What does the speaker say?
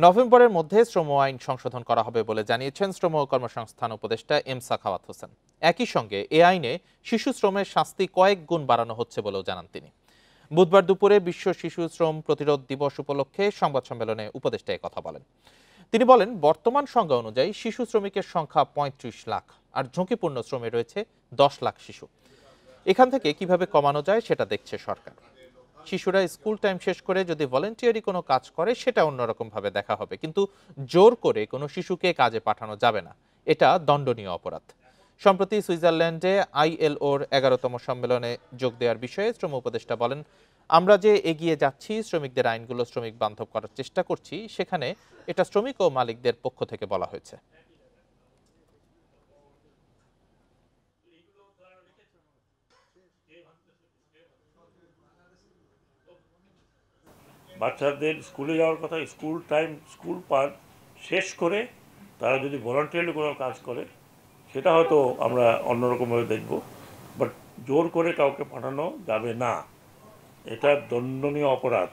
নভেম্বরের মধ্যে শ্রম আইন সংশোধন করা হবে বলে জানিয়েছেন শ্রম ও কর্মসংস্থান উপদেষ্টা এম সাখাওয়াত হোসেন। একই সঙ্গে এ আইনে শিশু শ্রমের শাস্তি কয়েক গুণ বাড়ানো হচ্ছে বলেও জানান তিনি। বুধবার দুপুরে বিশ্ব শিশু শ্রম প্রতিরোধ দিবস উপলক্ষে সংবাদ সম্মেলনে উপদেষ্টা কথা বলেন। তিনি বলেন, বর্তমান সংজ্ঞা অনুযায়ী শিশু শ্রমিকের সংখ্যা ৩৫ লাখ, আর ঝুঁকিপূর্ণ শ্রমে রয়েছে ১০ লাখ শিশু। এখান থেকে কিভাবে কমানো যায় সেটা দেখছে সরকার। শিশুরা স্কুল টাইম শেষ করে যদি ভলেন্টিয়ারি কোনো কাজ করে সেটা অন্যরকম ভাবে দেখা হবে, কিন্তু জোর করে কোনো শিশুকে কাজে পাঠানো যাবে না, এটা দণ্ডনীয় অপরাধ। সম্প্রতি সুইজারল্যান্ডে ILOর ১১তম সম্মেলনে যোগ দেওয়ার বিষয়ে শ্রম উপদেষ্টা বলেন, আমরা যে এগিয়ে যাচ্ছি, শ্রমিকদের আইনগুলো শ্রমিক বান্ধব করার চেষ্টা করছি, সেখানে এটা শ্রমিক ও মালিকদের পক্ষ থেকে বলা হয়েছে। বাচ্চাদের স্কুলে যাওয়ার কথা, স্কুল টাইম, স্কুল পার শেষ করে তারা যদি ভলান্টিয়ারলি কোনো কাজ করে সেটা হয়তো আমরা অন্যরকমভাবে দেখব, বাট জোর করে কাউকে পাঠানো যাবে না, এটা দণ্ডনীয় অপরাধ।